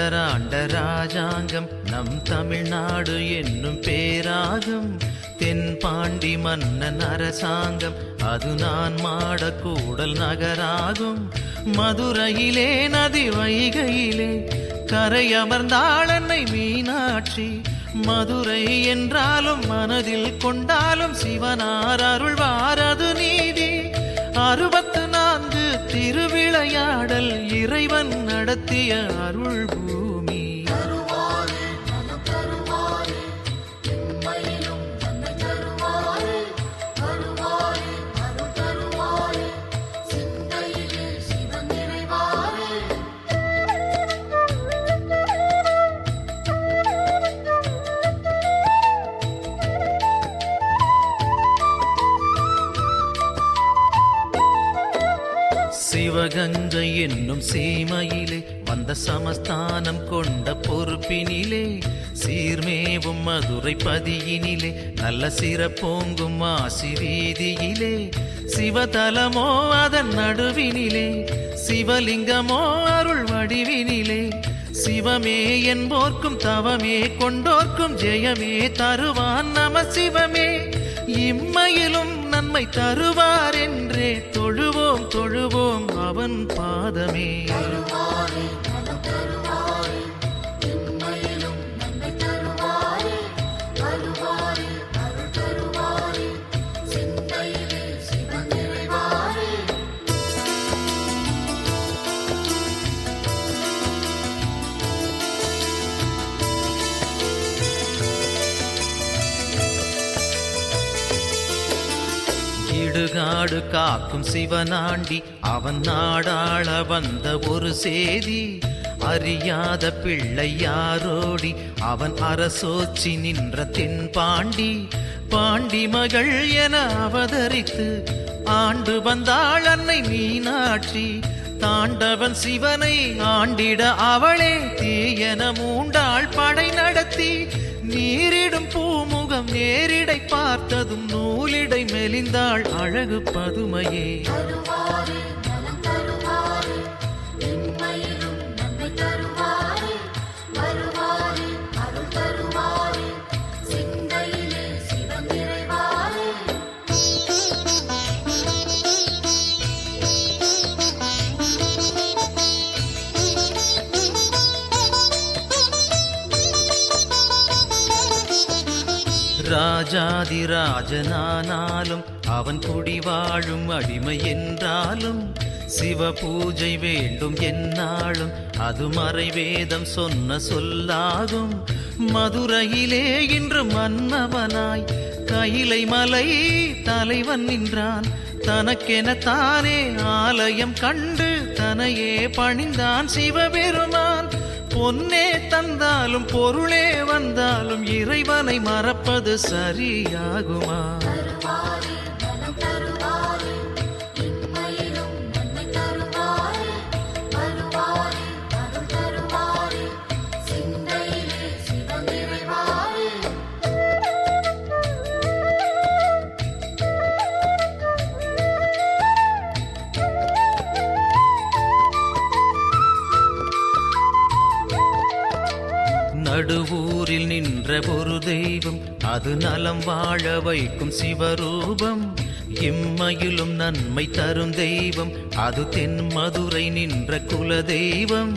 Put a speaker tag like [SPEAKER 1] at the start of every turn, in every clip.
[SPEAKER 1] மலராண்ட ராஜாங்கம் நம் தமிழ்நாடு என்னும் பேராகும். தென்பாண்டி மன்னன் அரசாங்கம் அது நான் மாடக்கூடல் நகராகும். மதுரையிலே நதி வைகையிலே கரை அமர்ந்தாள் அன்னை மீனாட்சி. மதுரை என்றாலும் மனதில் கொண்டாலும் சிவனார் அருள்வாரது நீதி. 64 திருவிளையாடல் இறைவன் நடத்திய அருள் பூமி. சிவகங்கை என்னும் சீமையிலே வந்த சமஸ்தானம் கொண்ட பொறுப்பினிலே சீர்மேவும் மதுரை பதியினிலே நல்ல சிறப்போங்கும் மாசி வீதியிலே சிவதலமோ அதன் நடுவினிலே சிவலிங்கமோ அருள் வடிவினிலே சிவமே என்போர்க்கும் தவமே கொண்டோர்க்கும் ஜெயமே தருவான் நம சிவமே. இம்மையிலும் நன்மை தருவார் என்றே தொழுவோம் தொழுவோம் அவன் பாதமே. இடுகாடு காக்கும் சிவனாண்டி அவன் நாடாள வந்த ஒரு சேதி. அறியாத பிள்ளை யாரோடி அவன் அரசோச்சி நின்ற தென்பாண்டி. பாண்டி மகள் என அவதரித்து ஆண்டு வந்தாள் அன்னை மீனாட்சி. தாண்டவன் சிவனை ஆண்டிட அவளே தீயன மூண்டாள் படை நடத்தி. நீரிடும் பூமுகம் நேரிடை பார்த்ததும் நூலிடை மெலிந்தாள் அழகு பதுமையே. ராஜாதி ராஜனானாலும் அவன் குடி வாழும் அடிமை என்றாலும் சிவ பூஜை வேண்டும் என்னாலும் அது மறை வேதம் சொன்ன சொல்லாகும். மதுரையிலே இன்று மன்னவனாய் கைலை மலை தலைவன் நின்றான். தனக்கென தானே ஆலயம் கண்டு தனையே பணிந்தான் சிவபெருமான். பொன்னே தந்தாலும் பொருளே வந்தாலும் இறைவனை மறப்பது சரியாகுமா? நடுவூரில் நின்ற ஒரு தெய்வம் அது நலம் வாழ வைக்கும் சிவரூபம். இம்மையிலும் நன்மை தரும் தெய்வம் அது தென் மதுரை நின்ற குல தெய்வம்.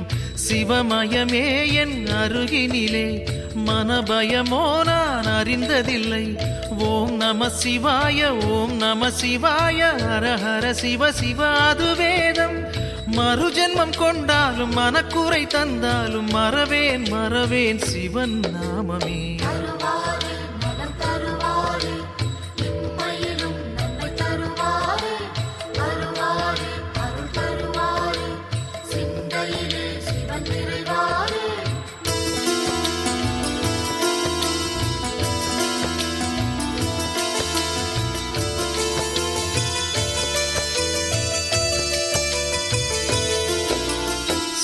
[SPEAKER 1] சிவமயமே என் அருகினிலே மனபயமோ நான் அறிந்ததில்லை. ஓம் நம சிவாய ஓம் நம சிவாய ஹர ஹர சிவ சிவ அது வேதம். மறுஜென்மம் கொண்டாலும் மனக்குறை தந்தாலும் மறவேன் மறவேன் சிவன் நாமமே.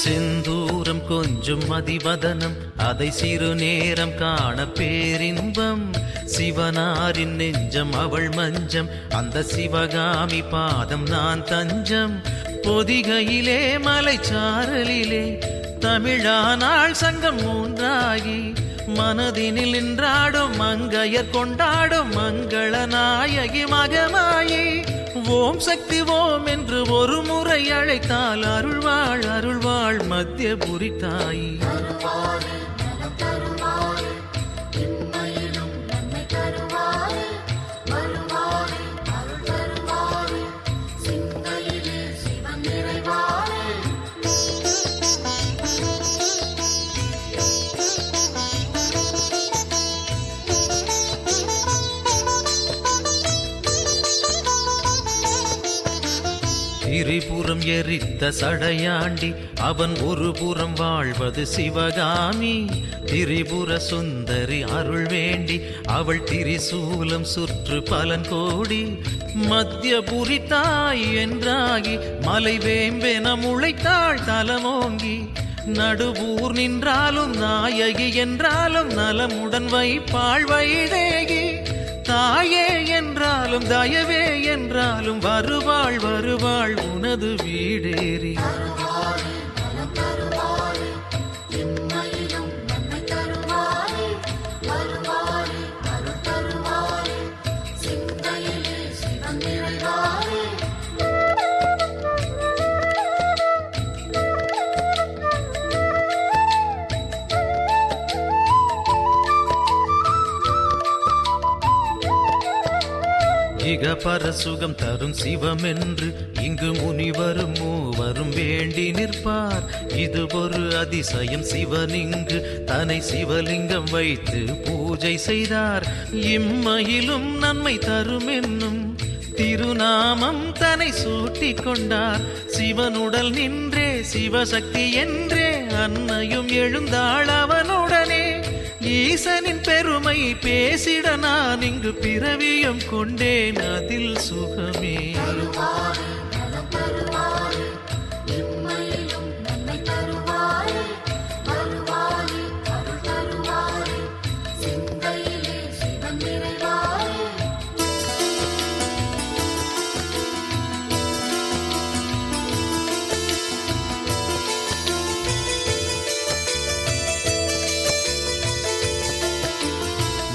[SPEAKER 1] செந்தூரம் கொஞ்சம் மதிவதனம் அதை சிறு நேரம் காண பேரின்பம். சிவனாரின் நெஞ்சம் அவள் மஞ்சம் அந்த சிவகாமி பாதம் நான் தஞ்சம். பொதிகையிலே மலைச்சாரலிலே தமிழானாள் சங்கம் மூன்றாகி மனதினில் நின்றாடும் மங்கையர் கொண்டாடும் மங்கள நாயகி மகமாயி ஓம் சக்தி ஓம் என்று ஒரு முறை அழைத்தால் அருள்வாள் அருள்வாள் மத்தியபுரி தாயி. திரிபுரம் எரித்த சடையாண்டி அவன் ஒரு புறம் வாழ்வது சிவகாமி. திரிபுர சுந்தரி அருள் வேண்டி அவள் திரிசூலம் சுற்று பலன் கோடி. மத்தியபுரி தாய் என்றாகி மலை வேம்பென முளைத்தாள் தலமோங்கி. நடுவூர் நின்றாலும் நாயகி என்றாலும் நலமுடன் வைப்பாள் வைதேகி. தாயே என்றாலும் தயவே என்றாலும் வருவாள் வருவாள் உனது வீடேறி. இக பரசுகம் தரும் சிவமென்று இங்கு முனிவரும் மூவரும் வேண்டி நிற்பார். இது ஒரு அதிசயம் சிவனிங்கு தன்னை சிவலிங்கம் வைத்து பூஜை செய்தார். இம்மையிலும் நன்மை தரும் என்னும் திருநாமம் தன்னை சூட்டிக் கொண்டார். சிவனுடல் நின்றே சிவசக்தி என்றே அன்னையும் எழுந்தாள் அவனுடனே. ஈசனின் பெருமை பேசிட நான் இங்கு பிறவியும் கொண்டேன் அதில் சுகமே.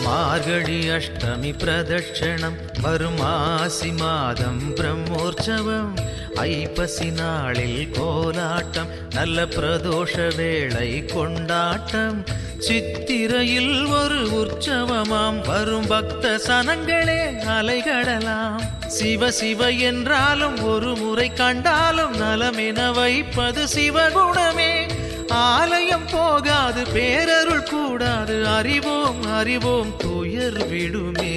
[SPEAKER 1] மார்கழி அஷ்டமி பிரதட்சணம் வரும் ஆசி மாதம் பிரம்மோற்சவம். ஐப்பசி நாளில் கோலாட்டம் நல்ல பிரதோஷ வேளை கொண்டாட்டம். சித்திரையில் ஒரு உற்சவமாம் வரும் பக்த சனங்களே அலைகடலாம். சிவ சிவ என்றாலும் ஒரு முறை கண்டாலும் நலமென வைப்பது சிவகுணமே. ஆலயம் போகாது பேரருள் கூடாது அறிவோம் அறிவோம் துயர் விடுமே.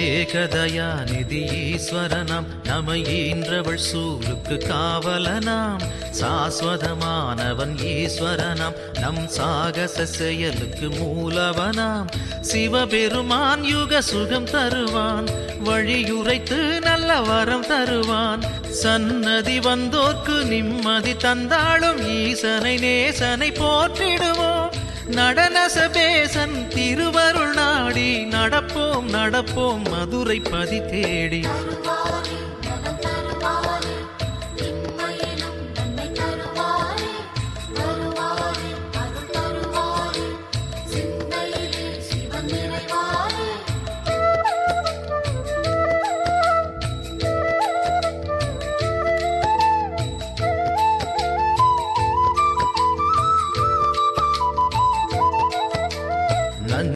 [SPEAKER 1] ஏகதயாநிதி ஈஸ்வரனாம் நம்மை ஈன்றவள் சூலுக்கு காவலனாம். சாஸ்வதமானவன் ஈஸ்வரனாம் நம் சாகச செயலுக்கு மூலவனாம். சிவபெருமான் யுக சுகம் தருவான் வழியுரைத்து நல்ல வரம் தருவான். சன்னதி வந்தோர்க்கு நிம்மதி தந்தாலும் ஈசனை நேசனை போற்றிடுவோம். நடன சபேசன் திருவருள் நாடி நடப்போம் நடப்போம் மதுரை பதி தேடி.